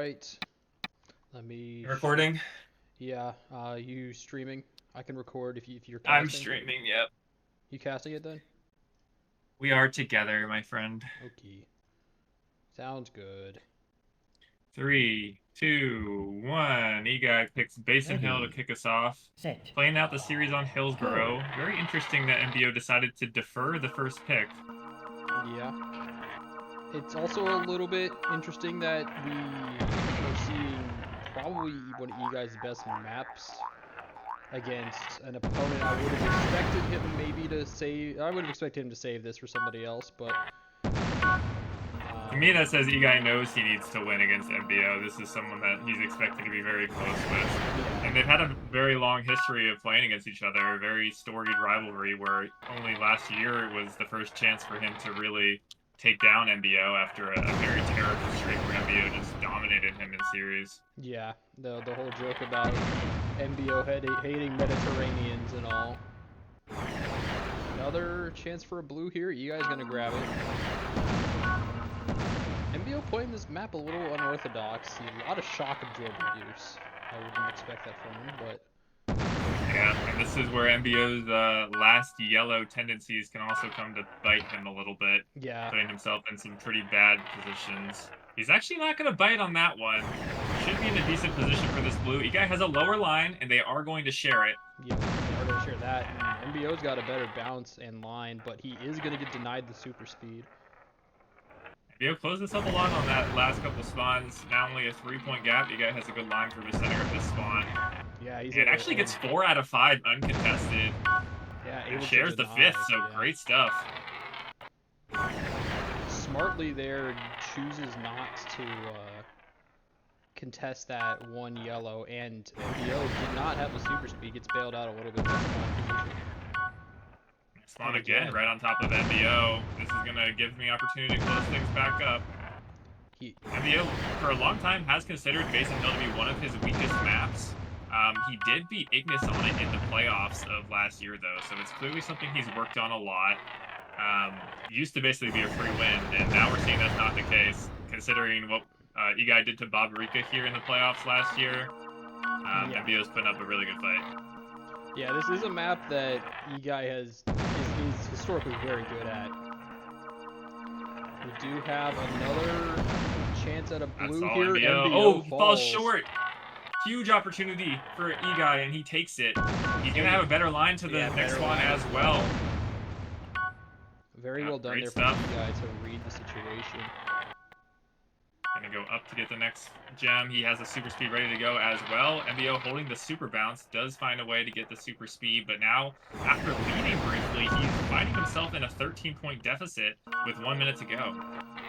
right. Let me. Recording? Yeah. You streaming? I can record if you're I'm casting. streaming, yep. You casting it then? We are together, my friend. Okay. Sounds good. Three, two, one. Eguy picks Basin Hill to Ready, kick us off. set, Playing out the series on go. Hillsborough. Very interesting that MBO decided to defer the first pick. Yeah. It's also a little bit interesting that we are seeing probably one of Egui's best maps against an opponent. I would have expected him maybe to save. I would have expected him to save this for somebody else, but. To me, that says Eguy knows he needs to win against MBO. This is someone that he's expected to be very close with. And they've had a very long history of playing against each other, a very storied rivalry where only last year was the first chance for him to really take down MBO after a very terrible streak where MBO just dominated him in series. Yeah, the whole joke about MBO hating Mediterraneans and all. Another chance for a blue here. You guys gonna grab it. MBO playing this map a little unorthodox. A lot of shock absorber use. I wouldn't expect that from him, but. Yeah, and this is where MBO's last yellow tendencies can also come to bite him a little bit. Yeah. Putting himself in some pretty bad positions. He's actually not going to bite on that one. Should be in a decent position for this blue. Eguy has a lower line, and they are going to share it. Yeah, they are going to share that. And MBO's got a better bounce and line, but he is going to get denied the super speed. MBO closed this up a lot on that last couple spawns. Now only a 3-point gap. Eguy has a good line for the center of this spawn. Yeah, he's it actually gets 4 out of 5 uncontested. Yeah, and shares the 5th, so yeah. Great stuff. Smartly there, chooses not to contest that one yellow, and MBO did not have a super speed, gets bailed out a little bit. Spawn again, right on top of MBO. This is going to give me opportunity to close things back up. MBO, for a long time, has considered Basin Hill to be one of his weakest maps. He did beat Ignis on it in the playoffs of last year, though, so it's clearly something he's worked on a lot. Used to basically be a free win, and now we're seeing that's not the case, considering what Eguy did to Bob Rika here in the playoffs last year. MBO's putting up a really good fight. Yeah, this is a map that Eguy is historically very good at. We do have another chance at a blue here. MBO. Oh, he falls short. Huge opportunity for Eguy, and he takes it. He's going to have a better line to the next one as well. Very well done there for Eguy to read the situation. Going to go up to get the next gem. He has a super speed ready to go as well. MBO holding the super bounce does find a way to get the super speed, but now, after leading briefly, he's finding himself in a 13-point deficit with 1 minute to go.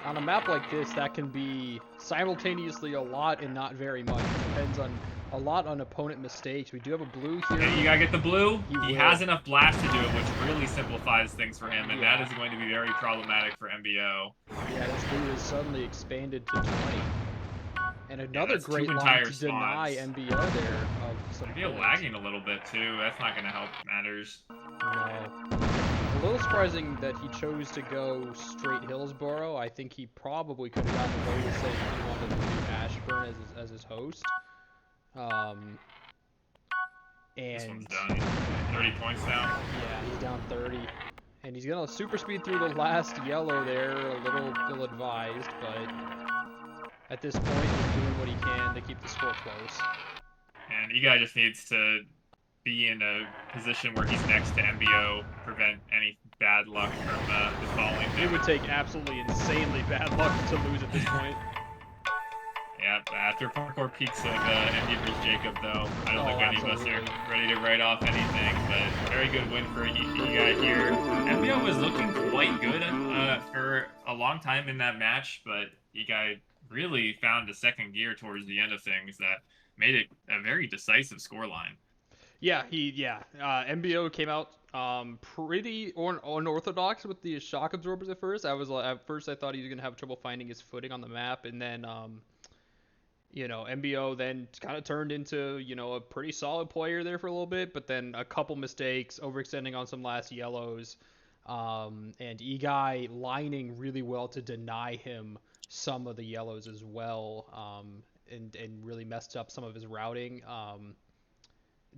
On a map like this, that can be simultaneously a lot and not very much. It depends on a lot on opponent mistakes. We do have a blue here. And you gotta get the blue. He has enough blast to do it, which really simplifies things for him, and that is going to be very problematic for MBO. Yeah, this blue is suddenly expanded to 20. And another great line to deny MBO there. MBO lagging a little bit too. That's not gonna help matters. No. A little surprising that he chose to go straight Hillsborough. I think he probably could have gotten away with saying he wanted to do Ashburn as his host. This one's done. 30 points now. Yeah, he's down 30. And he's gonna super speed through the last yellow there, a little ill-advised, but at this point he's doing what he can to keep the score close. And Eguy just needs to be in a position where he's next to MBO, prevent any bad luck from the falling. It would take absolutely insanely bad luck to lose at this point. Yeah, after parkour peaks of MD vs Jacob, though, I don't think any of us are ready to write off anything, but very good win for Eguy here. MBO was looking quite good for a long time in that match, but Eguy really found a second gear towards the end of things that made it a very decisive scoreline. Yeah, MBO came out pretty unorthodox with the shock absorbers at first. At first I thought he was gonna have trouble finding his footing on the map, and then MBO then kind of turned into a pretty solid player there for a little bit, but then a couple mistakes, overextending on some last yellows, and Eguy lining really well to deny him some of the yellows as well, and really messed up some of his routing.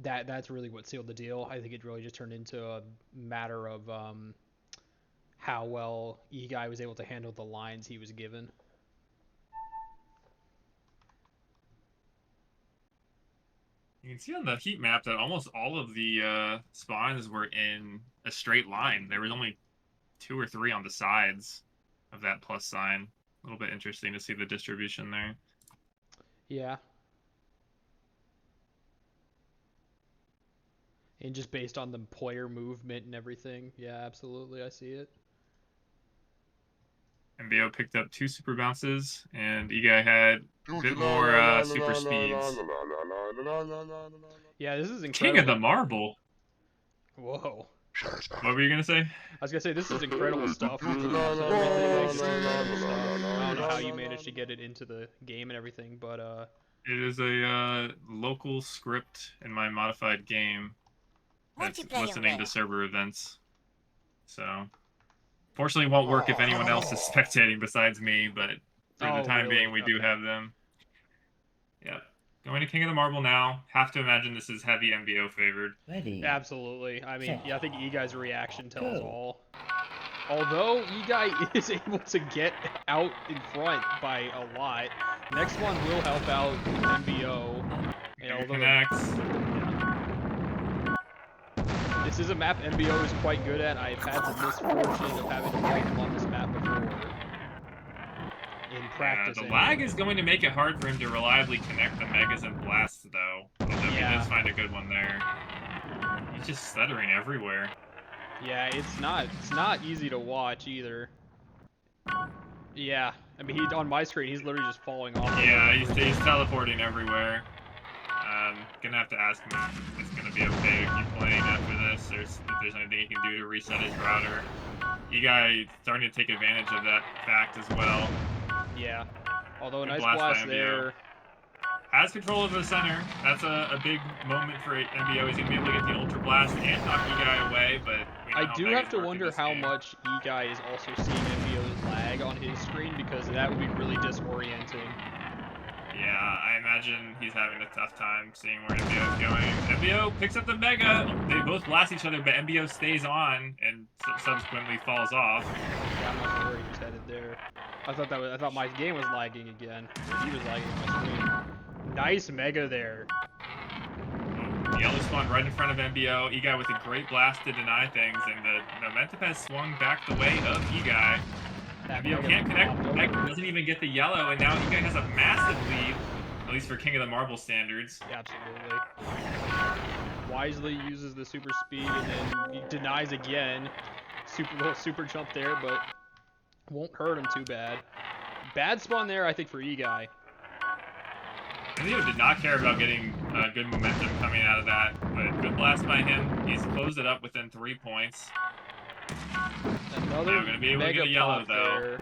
That's really what sealed the deal. I think it really just turned into a matter of how well Eguy was able to handle the lines he was given. You can see on the heat map that almost all of the spawns were in a straight line. There was only 2 or 3 on the sides of that plus sign. A little bit interesting to see the distribution there. Yeah. And just based on the player movement and everything. Yeah, absolutely. I see it. MBO picked up 2 super bounces, and Eguy had a bit more super speeds. Yeah, this is incredible. King of the Marble. Whoa. What were you gonna say? I was gonna say this is incredible stuff. I don't know how you managed to get it into the game and everything, but it is a local script in my modified game that's listening to server events. So, fortunately, won't work if anyone else is spectating besides me. But for the time being, we do have them. Yep. Going to King of the Marble now. Have to imagine this is heavy MBO favored. Ready. Absolutely. I mean, yeah, I think Eguy's reaction tells all. Although Eguy is able to get out in front by a lot, next one will help out MBO. And connects. This is a map MBO is quite good at. I've had the misfortune of having to fight him on this map before. In practice. The lag is going to make it hard for him to reliably connect the megas and blasts, though. Although he does find a good one there. He's just stuttering everywhere. Yeah, it's not easy to watch either. Yeah, I mean, on my screen, he's literally just falling off. Yeah, he's teleporting everywhere. Gonna have to ask him if it's gonna be okay to keep playing after this, or if there's anything he can do to reset his router. Eguy starting to take advantage of that fact as well. Yeah, although a nice blast there. Has control of the center. That's a big moment for MBO. He's gonna be able to get the Ultra Blast and knock Eguy away, but I do have to wonder how much Eguy is also seeing MBO's lag on his screen, because that would be really disorienting. Yeah, I imagine he's having a tough time seeing where MBO is going. MBO picks up the Mega. They both blast each other, but MBO stays on and subsequently falls off. Yeah, I'm not sure where he was headed there. I thought my game was lagging again. He was lagging on my screen. Nice Mega there. Yellow spawn right in front of MBO. Eguy with a great blast to deny things, and the momentum has swung back the way of Eguy. MBO can't connect. Mega doesn't even get the yellow, and now Eguy has a massive lead, at least for King of the Marble standards. Yeah, absolutely. Wisely uses the super speed, and then he denies again. Little super jump there, but won't hurt him too bad. Bad spawn there, I think, for Eguy. MBO did not care about getting good momentum coming out of that, but good blast by him. He's closed it up within 3 points. Another going to be able to get a yellow, though. There.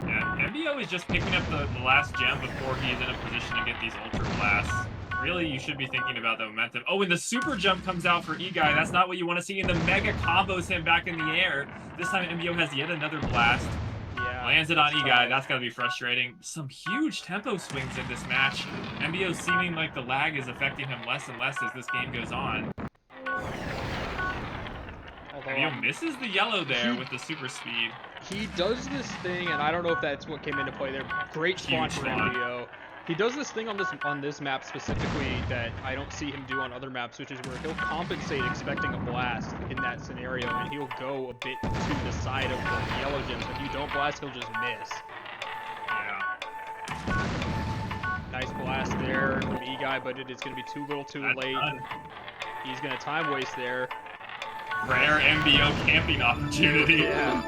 Yeah, MBO is just picking up the last gem before he's in a position to get these Ultra Blasts. Really, you should be thinking about the momentum. Oh, and the super jump comes out for Eguy. That's not what you want to see, and the Mega combos him back in the air. This time, MBO has yet another blast. Yeah, lands it on Eguy. That's got to be frustrating. Some huge tempo swings in this match. MBO seeming like the lag is affecting him less and less as this game goes on. MBO misses the yellow there with the super speed. He does this thing, and I don't know if that's what came into play there. Great spawn for MBO. He does this thing on this map specifically that I don't see him do on other maps, which is where he'll compensate expecting a blast in that scenario, and he'll go a bit to the side of the yellow gem. So if you don't blast, he'll just miss. Yeah. Nice blast there from Eguy, but it is going to be too little too late. He's going to time waste there. Rare MBO camping opportunity. Yeah.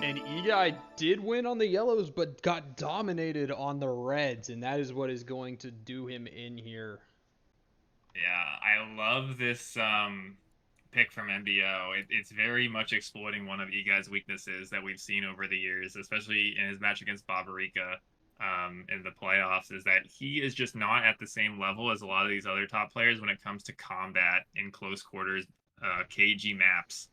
And Eguy did win on the yellows, but got dominated on the reds, and that is what is going to do him in here. Yeah, I love this pick from MBO. It's very much exploiting one of Eguy's weaknesses that we've seen over the years, especially in his match against Barbarica in the playoffs, is that he is just not at the same level as a lot of these other top players when it comes to combat in close quarters KG maps.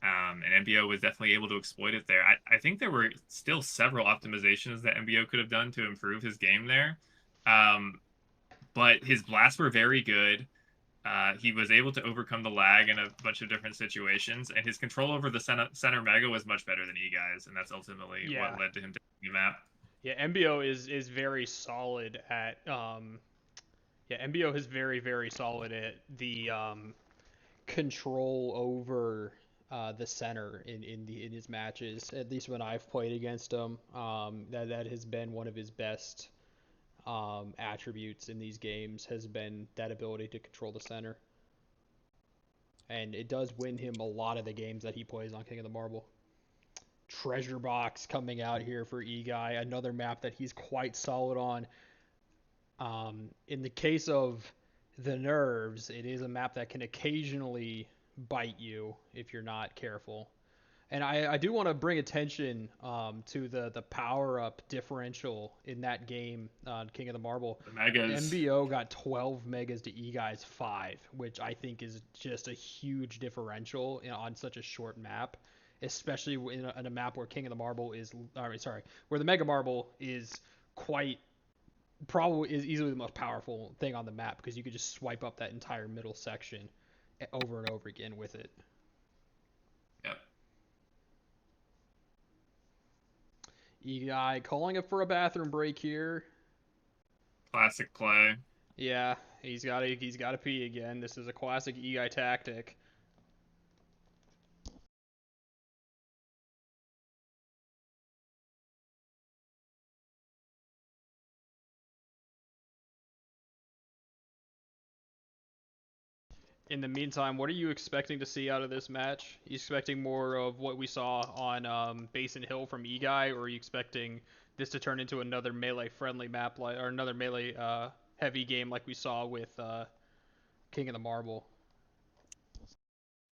And MBO was definitely able to exploit it there. I think there were still several optimizations that MBO could have done to improve his game there. But his blasts were very good. He was able to overcome the lag in a bunch of different situations, and his control over the center mega was much better than Eguy's, and that's ultimately what led to him taking the map. Yeah, MBO is very solid at MBO is very solid at the control over the center in his matches. At least when I've played against him, that has been one of his best attributes in these games, has been that ability to control the center. And it does win him a lot of the games that he plays on King of the Marble. Treasure Box coming out here for Eguy, another map that he's quite solid on. In the case of the Nerves, it is a map that can occasionally bite you if you're not careful. And I do want to bring attention to the power-up differential in that game on King of the Marble. The megas. MBO got 12 megas to Eguy's 5, which I think is just a huge differential on such a short map, especially in a map where King of the Marble is, where the Mega Marble is probably easily the most powerful thing on the map, because you could just swipe up that entire middle section over and over again with it. Yep. Eguy calling it for a bathroom break here. Classic play. Yeah, he's got to pee again. This is a classic Eguy tactic. In the meantime, what are you expecting to see out of this match? Are you expecting more of what we saw on Basin Hill from Eguy, or are you expecting this to turn into another melee-friendly map, or another melee-heavy game like we saw with King of the Marble?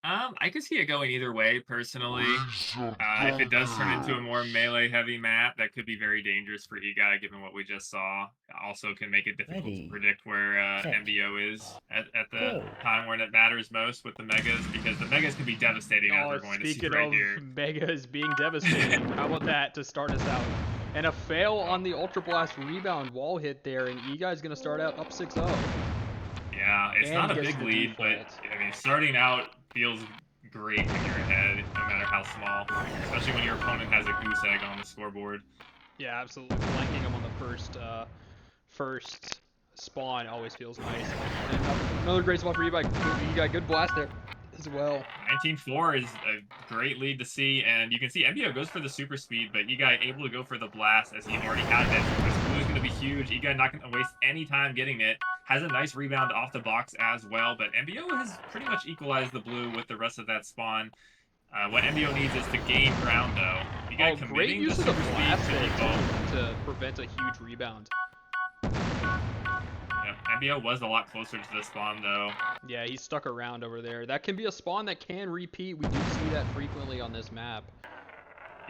I could see it going either way, personally. If it does turn into a more melee-heavy map, that could be very dangerous for Eguy, given what we just saw. Also can make it difficult to predict where MBO is at the time when it matters most with the megas, because the megas can be devastating, as we're going to see right here. Speaking of megas being devastating, how about that to start us out? And a fail on the Ultra Blast rebound wall hit there, and Eguy's going to start out up 6-0. Yeah, it's not a big lead, but I mean, starting out feels great when you're ahead, no matter how small. Especially when your opponent has a goose egg on the scoreboard. Yeah, absolutely. Flanking him on the first spawn always feels nice. And another great spot for Eguy. Good blast there as well. 19-4 is a great lead to see, and you can see MBO goes for the super speed, but Eguy able to go for the blast as he already had that. This blue is going to be huge. Eguy not going to waste any time getting it. Has a nice rebound off the box as well, but MBO has pretty much equalized the blue with the rest of that spawn. What MBO needs is to gain ground, though. Eguy great use of the blast to prevent a huge rebound. Yeah, MBO was a lot closer to the spawn, though. Yeah, he's stuck around over there. That can be a spawn that can repeat. We do see that frequently on this map.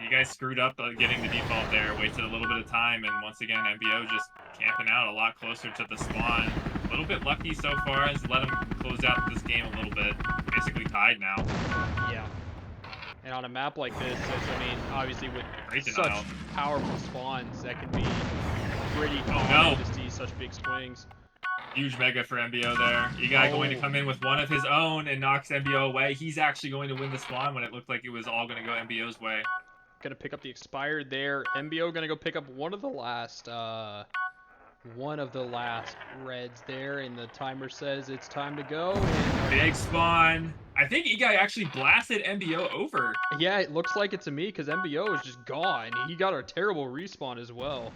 You guys screwed up getting the default there, wasted a little bit of time, and once again, MBO just camping out a lot closer to the spawn. A little bit lucky so far, has let him close out this game a little bit. Basically tied now. Yeah. And on a map like this, I mean, obviously with such powerful spawns, that can be pretty common to see such big swings. Huge mega for MBO there. Eguy going to come in with one of his own and knocks MBO away. He's actually going to win the spawn when it looked like it was all going to go MBO's way. Gonna pick up the expired there. MBO gonna go pick up one of the last reds there, and the timer says it's time to go. Big spawn. I think Eguy actually blasted MBO over. Yeah, it looks like it to me, because MBO is just gone. He got a terrible respawn as well.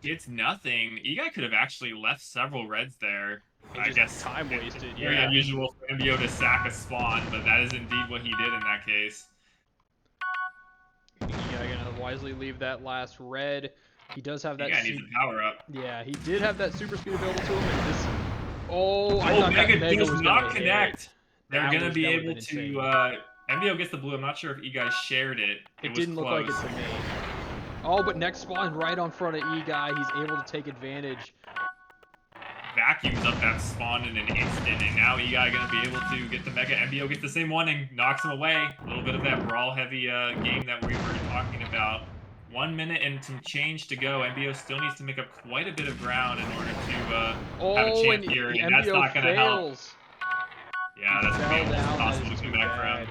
It's nothing. Eguy could have actually left several reds there. I guess time wasted. Very unusual for MBO to sack a spawn, but that is indeed what he did in that case. Eguy gonna wisely leave that last red. He does have that. Eguy needs a power up. Yeah, he did have that super speed available to him. And this. I thought Mega does not connect. They're gonna be able to. MBO gets the blue. I'm not sure if Eguy shared it. It didn't look like it to me. Oh, but next spawn right on front of Eguy. He's able to take advantage. vacuums up that spawn in an instant, and now Eguy gonna be able to get the Mega. MBO gets the same one and knocks him away. A little bit of that brawl-heavy game that we were talking about. 1 minute and some change to go. MBO still needs to make up quite a bit of ground in order to have a chance here, and that's not gonna help. Yeah, that's gonna be almost impossible to come back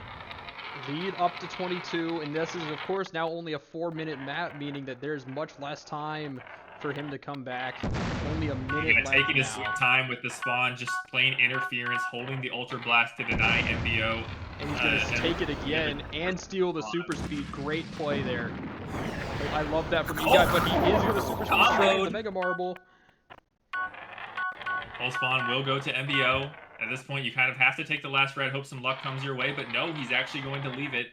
from. Lead up to 22, and this is, of course, now only a 4-minute map, meaning that there's much less time for him to come back. Only a minute left taking his sweet time with the spawn, just plain interference, holding the Ultra Blast to deny MBO. And he's going to take it again and steal the super speed. Great play there. I love that from Eguy, but he is going to super speed straight the Mega Marble. Full spawn will go to MBO. At this point, you kind of have to take the last red, hope some luck comes your way, but no, he's actually going to leave it.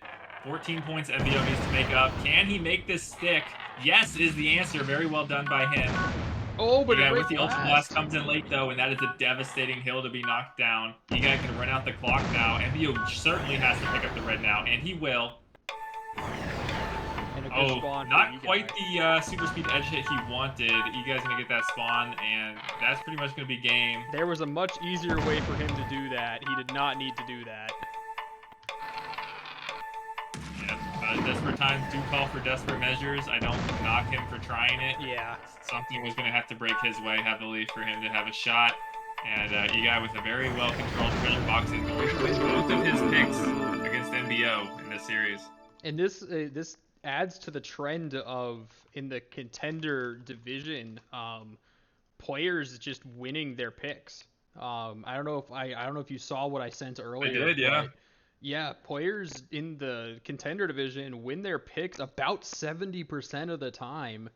14 points MBO needs to make up. Can he make this stick? Yes is the answer. Very well done by him. Oh, but Eguy with the Ultra Blast comes in late, though, and that is a devastating hill to be knocked down. Eguy can run out the clock now. MBO certainly has to pick up the red now, and he will. Oh, not quite the super speed edge hit he wanted. Eguy's going to get that spawn, and that's pretty much going to be game. There was a much easier way for him to do that. He did not need to do that. Yep, desperate times do call for desperate measures. I don't knock him for trying it. Yeah. Something was going to have to break his way heavily for him to have a shot. And Eguy with a very well-controlled treasure box is going to win both of his picks against MBO in this series. And this adds to the trend of, in the contender division, players just winning their picks. I don't know if you saw what I sent earlier. I did, yeah. Yeah, players in the contender division win their picks about 70% of the time,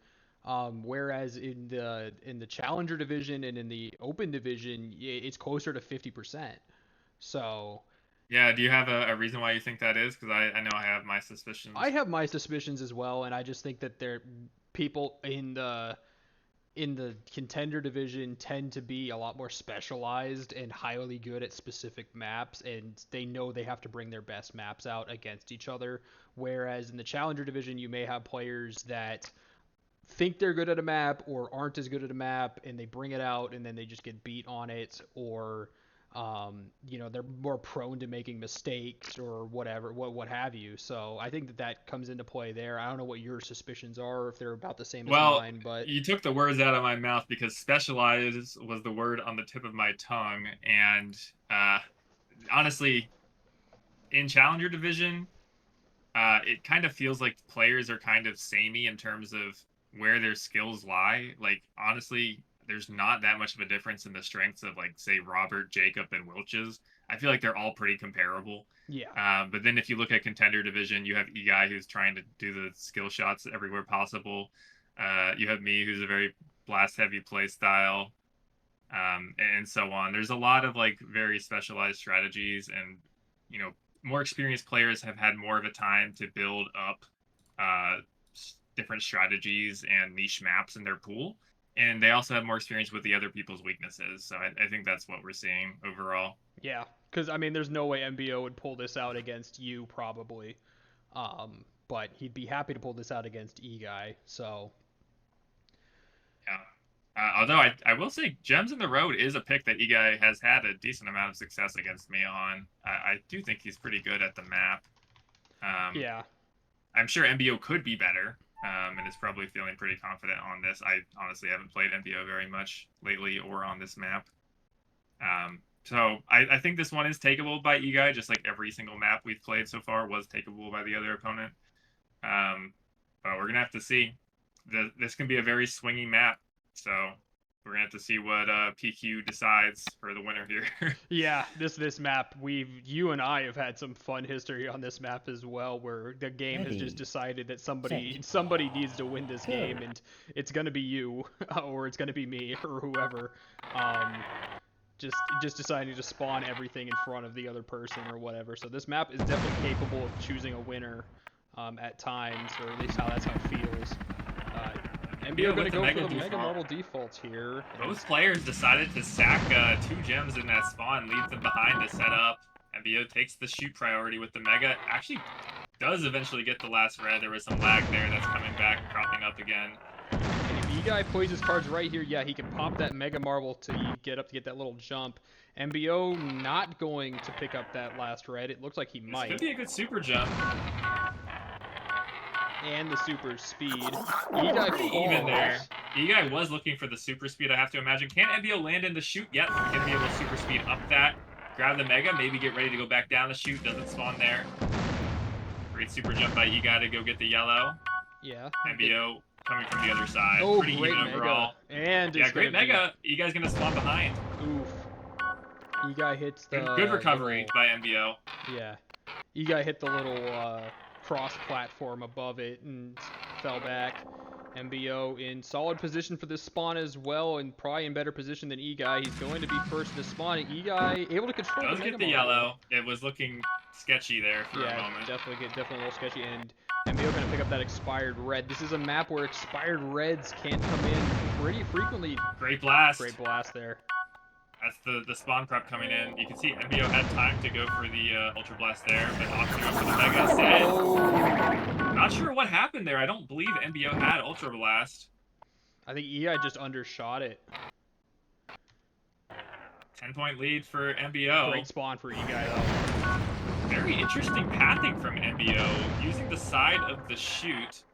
whereas in the challenger division and in the open division, it's closer to 50%. So. Yeah, do you have a reason why you think that is? Because I know I have my suspicions. I have my suspicions as well, and I just think that people in the contender division tend to be a lot more specialized and highly good at specific maps, and they know they have to bring their best maps out against each other. Whereas in the challenger division, you may have players that think they're good at a map or aren't as good at a map, and they bring it out and then they just get beat on it, or they're more prone to making mistakes or whatever, what have you. So I think that comes into play there. I don't know what your suspicions are, or if they're about the same as mine. But you took the words out of my mouth, because specialized was the word on the tip of my tongue. And honestly, in Challenger Division, it kind of feels like players are kind of samey in terms of where their skills lie. Like, honestly, there's not that much of a difference in the strengths of, like, say, Robert, Jacob, and Wilches. I feel like they're all pretty comparable. Yeah. But then if you look at Contender Division, you have Eguy, who's trying to do the skill shots everywhere possible. You have me, who's a very blast-heavy play style, and so on. There's a lot of, like, very specialized strategies, and, more experienced players have had more of a time to build up different strategies and niche maps in their pool. And they also have more experience with the other people's weaknesses. So I think that's what we're seeing overall. Yeah, because, there's no way MBO would pull this out against you, probably. But he'd be happy to pull this out against Eguy, so. Yeah. Although I will say Gems in the Road is a pick that Eguy has had a decent amount of success against me on. I do think he's pretty good at the map. Yeah. I'm sure MBO could be better. And is probably feeling pretty confident on this. I honestly haven't played MBO very much lately or on this map. So I think this one is takeable by Eguy, just like every single map we've played so far was takeable by the other opponent. But we're going to have to see. This can be a very swingy map, so we're going to have to see what PQ decides for the winner here. Yeah, this map, you and I have had some fun history on this map as well, where the game has just decided that somebody needs to win this game, and it's going to be you, or it's going to be me, or whoever. Just deciding to spawn everything in front of the other person or whatever. So this map is definitely capable of choosing a winner at times, or at least that's how it feels. MBO going to go for the Mega Marble default here. Both players decided to sack 2 gems in that spawn, leaves them behind to set up. MBO takes the shoot priority with the Mega. Actually does eventually get the last red. There was some lag there that's coming back, cropping up again. And if Eguy plays his cards right here, yeah, he can pop that Mega Marble to get up to get that little jump. MBO not going to pick up that last red. It looks like he might. This could be a good super jump. And the super speed. Eguy falls. Even there. Eguy was looking for the super speed, I have to imagine. Can MBO land in the chute? Yep. Can be able to super speed up that. Grab the Mega, maybe get ready to go back down the chute. Doesn't spawn there. Great super jump by Eguy to go get the yellow. Yeah. MBO coming from the other side. Oh, pretty great even Mega. overall. And yeah, great Mega. Eguy's going to spawn behind. Oof. Eguy hits the... Good recovery little... by MBO. Yeah. Eguy hit the little cross platform above it and fell back. MBO in solid position for this spawn as well, and probably in better position than Eguy. He's going to be first in the spawn. And Eguy able to control Does the get the yellow. It was looking sketchy there for a moment. Definitely a little sketchy. And MBO going to pick up that expired red. This is a map where expired reds can come in pretty frequently. Great blast. Great blast there. That's the spawn prep coming in. You can see MBO had time to go for the Ultra Blast there, but opting up for the Mega instead. Oh. Not sure what happened there. I don't believe MBO had Ultra Blast. I think Eguy just undershot it. 10-point lead for MBO. Great spawn for Eguy though. Very interesting pathing from MBO, using the side of the chute.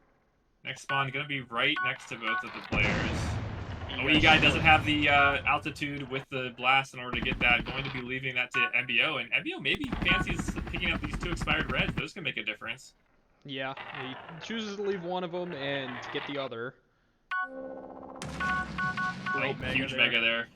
Next spawn going to be right next to both of the players. Oh, Eguy doesn't have the altitude with the blast in order to get that. Going to be leaving that to MBO, and MBO maybe fancies picking up these two expired reds. Those can make a difference. Yeah, he chooses to leave one of them and get the other. Great Mega there.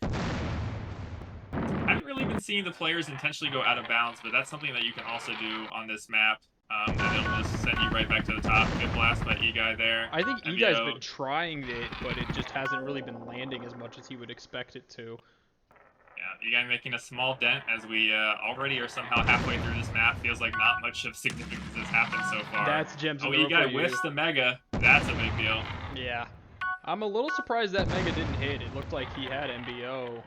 I haven't really been seeing the players intentionally go out of bounds, but that's something that you can also do on this map. And it'll just send you right back to the top. Good blast by Eguy there. I think Eguy's been trying it, but it just hasn't really been landing as much as he would expect it to. Yeah, Eguy making a small dent as we already are somehow halfway through this map. Feels like not much of significance has happened so far. That's gems. Oh, Eguy whiffs the Mega. That's a big deal. Yeah. I'm a little surprised that Mega didn't hit. It looked like he had MBO.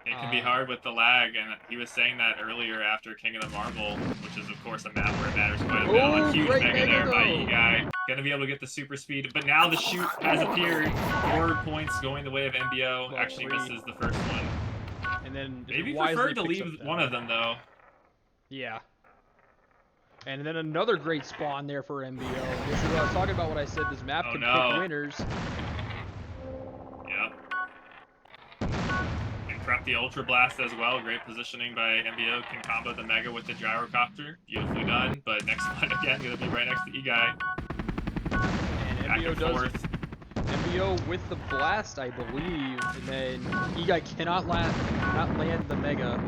It can be hard with the lag, and he was saying that earlier after King of the Marble, which is, of course, a map where it matters quite a bit. A huge Mega there by Eguy. Gonna be able to get the super speed, but now the chute has appeared. 4 points going the way of MBO. Actually misses the first one. And then maybe preferred to leave one of them, though. Yeah. And then another great spawn there for MBO. This is what I was talking about when I said this map can pick winners. Prep the Ultra Blast as well. Great positioning by MBO. Can combo the Mega with the Gyrocopter. Beautifully done. But next one again, going to be right next to Eguy. And MBO with the blast, I believe. And then Eguy cannot land the Mega,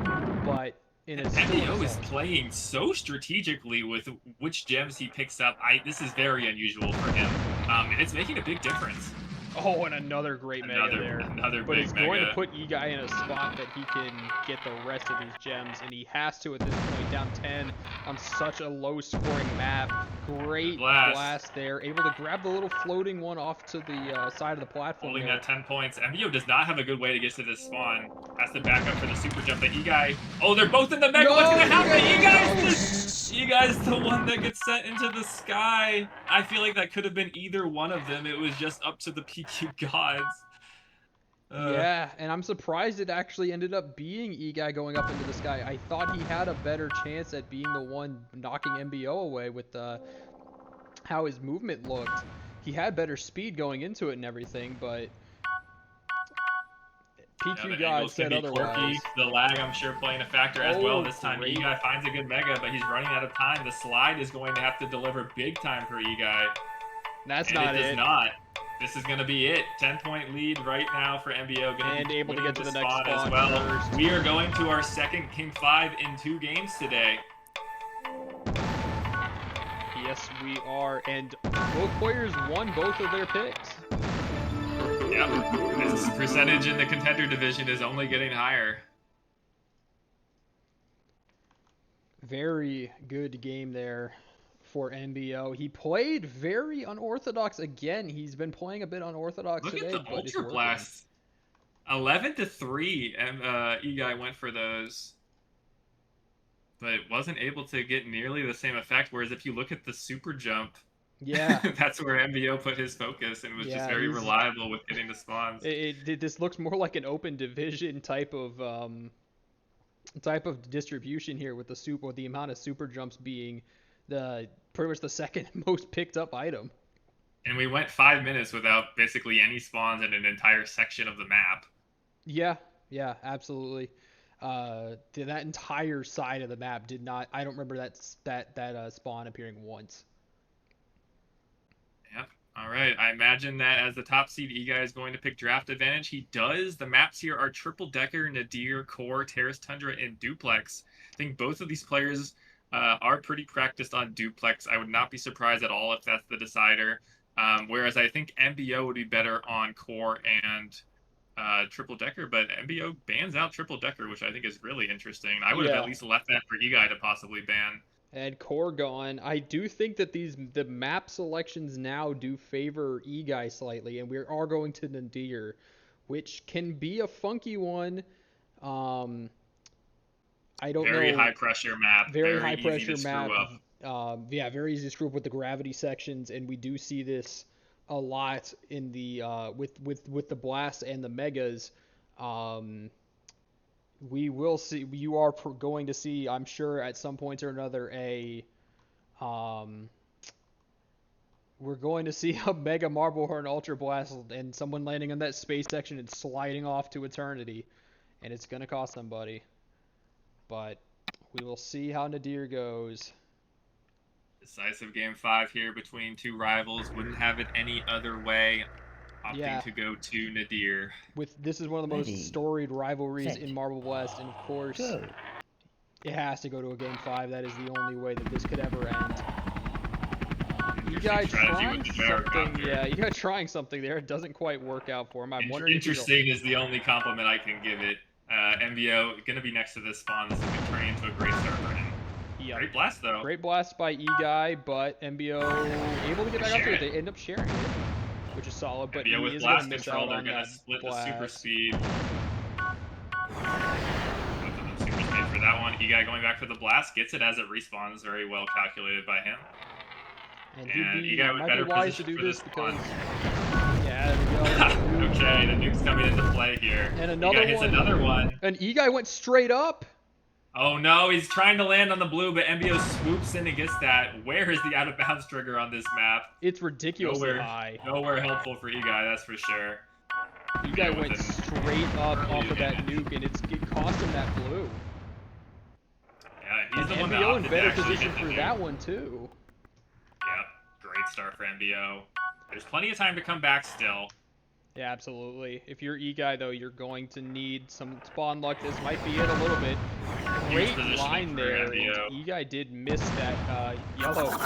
but in a MBO is playing so strategically with which gems he picks up. This is very unusual for him. And it's making a big difference. Oh, and another great Mega there. But it's going to put Eguy in a spot that he can get the rest of these gems, and he has to at this point, down 10 on such a low-scoring map. Great blast there. Able to grab the little floating one off to the side of the platform. Holding that 10 points. MBO does not have a good way to get to this spawn. Has to back up for the super jump. The Eguy. Oh, they're both in the Mega. What's going to happen? Eguy's the one that gets sent into the sky. I feel like that could have been either one of them. It was just up to the PQ gods. Yeah, and I'm surprised it actually ended up being Eguy going up into the sky. I thought he had a better chance at being the one knocking MBO away with how his movement looked. He had better speed going into it and everything, but PQ God said otherwise. The lag, I'm sure, playing a factor as well. This time, Eguy finds a good Mega, but he's running out of time. The slide is going to have to deliver big time for Eguy. That's not it. It does not. This is going to be it. 10-point lead right now for MBO. And able to get to the next spot as well. We are going to our second King 5 in 2 games today. Yes, we are. And both players won both of their picks. Yep. This percentage in the contender division is only getting higher. Very good game there for MBO. He played very unorthodox again. He's been playing a bit unorthodox today. Look at the Ultra Blast. 11-3, and Eguy went for those. But wasn't able to get nearly the same effect, whereas if you look at the super jump, Yeah. That's where MBO put his focus and was just very reliable with getting the spawns. This looks more like an open division type of distribution here, with the amount of super jumps being pretty much the second most picked up item. And we went 5 minutes without basically any spawns in an entire section of the map. Yeah, absolutely. That entire side of the map did not. I don't remember that spawn appearing once. Yep. All right. I imagine that as the top seed, Eguy is going to pick draft advantage. He does. The maps here are triple decker, Nadir, core, terrace tundra, and duplex. I think both of these players are pretty practiced on duplex. I would not be surprised at all if that's the decider. Whereas I think MBO would be better on core and triple decker, but MBO bans out triple decker, which I think is really interesting. I would have at least left that for Eguy to possibly ban. And core gone. I do think that the map selections now do favor Eguy slightly, and we are going to Nadir, which can be a funky one. I don't know. Very high pressure map. Very high pressure map. Yeah, very easy to screw up with the gravity sections, and we do see this a lot in the with the blast and the megas. We will see. You are going to see, I'm sure, at some point or another, we're going to see a mega marble horn ultra blast and someone landing on that space section and sliding off to eternity, and it's gonna cost somebody. But we will see how Nadir goes. Decisive game 5 here between two rivals. Wouldn't have it any other way. Opting to go to Nadir. This is one of the most storied rivalries in Marble Blast, and of course, it has to go to a game 5. That is the only way that this could ever end. Eguy trying something. Yeah, Eguy trying something there. It doesn't quite work out for him. I'm wondering. Interesting is the only compliment I can give it. MBO gonna be next to this spawn. This is gonna turn into a great start for him. Yep. Great blast though. Great blast by Eguy, but MBO able to get back up to it. They end up sharing it, which is solid. But MBO with blast control, they're gonna split the super speed. Both of them super speed for that one. Eguy going back for the blast, gets it as it respawns. Very well calculated by him. And Eguy with better wise to do this because. Yeah, there we go. Okay, the nuke's coming into play here. And another hits another one. And Eguy went straight up. Oh no, he's trying to land on the blue, but MBO swoops in and gets that. Where is the out of bounds trigger on this map? It's ridiculously high. Nowhere helpful for Eguy, that's for sure. Eguy went straight up off of that nuke, and it cost him that blue. Yeah, he's the one that MBO in better position for that one too. Yep, great start for MBO. There's plenty of time to come back still. Yeah, absolutely. If you're Eguy, though, you're going to need some spawn luck. This might be it a little bit. Great line there. Eguy did miss that yellow. Big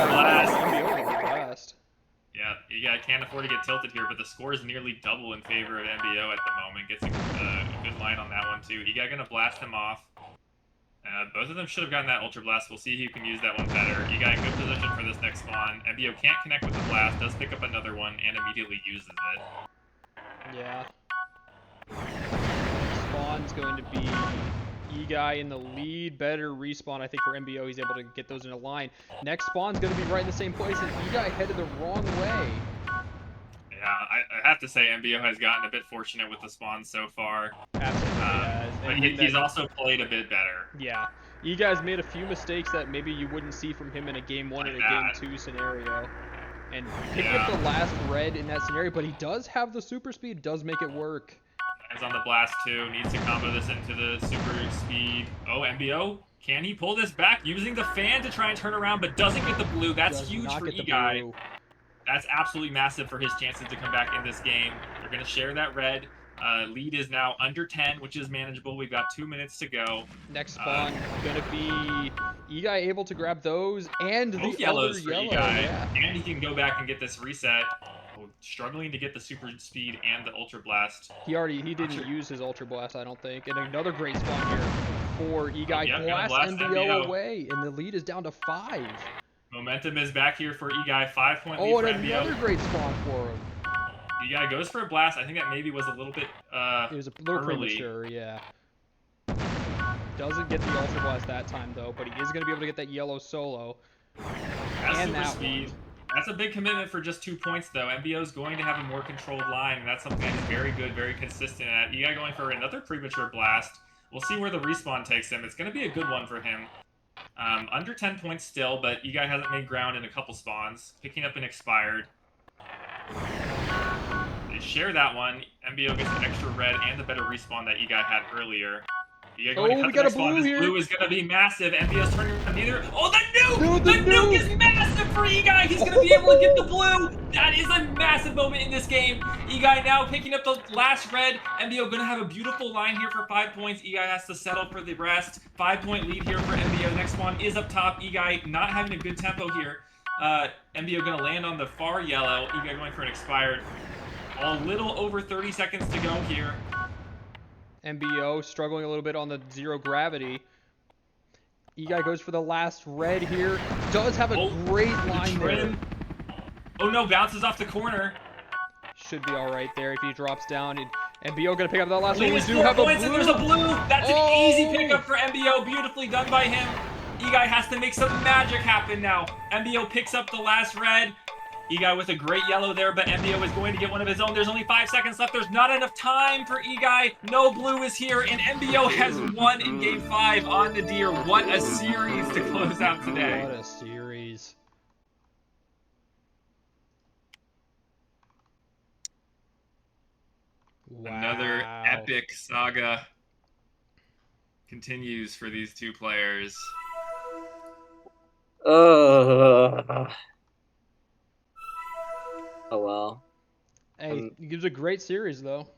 blast. Yeah, Eguy can't afford to get tilted here, but the score is nearly double in favor of MBO at the moment. Gets a good line on that one, too. Eguy gonna blast him off. Both of them should have gotten that Ultra Blast. We'll see who can use that one better. Eguy in good position for this next spawn. MBO can't connect with the blast, does pick up another one, and immediately uses it. Yeah. Spawn's going to be Eguy in the lead. Better respawn, I think, for MBO. He's able to get those in a line. Next spawn's going to be right in the same place, and Eguy headed the wrong way. Yeah, I have to say MBO has gotten a bit fortunate with the spawns so far. Absolutely, but he's also played a bit better. Yeah. Eguy's made a few mistakes that maybe you wouldn't see from him in a Game 1 and a Game 2 scenario. And picking up the last red in that scenario, but he does have the super speed, does make it work. Hands on the blast too, needs to combo this into the super speed. Oh, MBO, can he pull this back using the fan to try and turn around, but doesn't get the blue? That's huge for Eguy. That's absolutely massive for his chances to come back in this game. They're going to share that red. Lead is now under 10, which is manageable. We've got 2 minutes to go. Next spawn going to be Eguy able to grab those and both the yellows other yellow. Yeah. And he can go back and get this reset. Oh, struggling to get the super speed and the Ultra Blast. He didn't use his Ultra Blast, I don't think. And another great spawn here for Eguy. Blast MBO away, and the lead is down to 5. Momentum is back here for Eguy. 5-point lead for and MBO. Another great spawn for him. Eguy goes for a blast. I think that maybe was a little bit it was a little premature, yeah. Doesn't get the Ultra Blast that time, though, but he is going to be able to get that yellow solo. Has super speed. That's a big commitment for just 2 points, though. MBO is going to have a more controlled line, and that's something that he's very good, very consistent at. Eguy going for another premature blast. We'll see where the respawn takes him. It's going to be a good one for him. Under 10 points still, but Eguy hasn't made ground in a couple spawns. Picking up an expired. They share that one. MBO gets an extra red and the better respawn that Eguy had earlier. Eguy going to cut we the got next a blue one. This here. blue is going to be massive. MBO's turning around neither. Oh, the nuke! The nuke is massive for Eguy. He's going to be able to get the blue. That is a massive moment in this game. Eguy now picking up the last red. MBO going to have a beautiful line here for 5 points. Eguy has to settle for the rest. 5-point lead here for MBO. Next one is up top. Eguy not having a good tempo here. MBO going to land on the far yellow. Eguy going for an expired. A little over 30 seconds to go here. MBO struggling a little bit on the zero gravity. Eguy goes for the last red here. Does have a great line there. Oh no, bounces off the corner. Should be alright there if he drops down. And MBO gonna pick up that last one. We do have a blue. And there's a blue. That's an easy pickup for MBO. Beautifully done by him. Eguy has to make some magic happen now. MBO picks up the last red. Eguy with a great yellow there, but MBO is going to get one of his own. There's only 5 seconds left. There's not enough time for Eguy. No blue is here, and MBO has won in Game 5 on Nadir. What a series to close out today. What a series. Wow. Another epic saga continues for these two players. Oh well. Hey, it gives a great series though.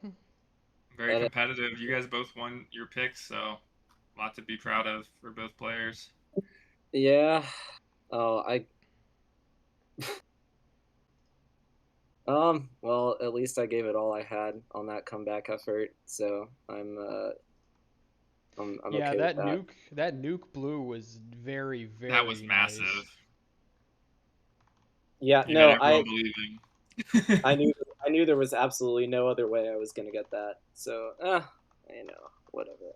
Very competitive. You guys both won your picks, so a lot to be proud of for both players. Yeah. Well, at least I gave it all I had on that comeback effort, so I'm yeah, okay that with that nuke blue was very, very That was nice. massive. Yeah, You no, had everyone believing. I knew there was absolutely no other way I was gonna get that. So, whatever.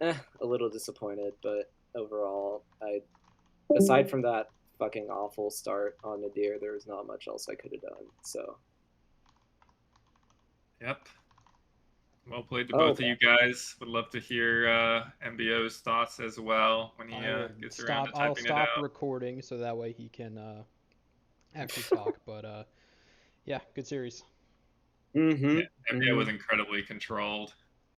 I'm a little disappointed, but overall, aside from that fucking awful start on Nadir, there was not much else I could have done. So. Yep. Well played to both of you guys. Would love to hear MBO's thoughts as well when he gets around to typing I'll stop it out. recording so that way he can actually talk. But yeah, good series. Mm-hmm. Yeah, MBO was incredibly controlled.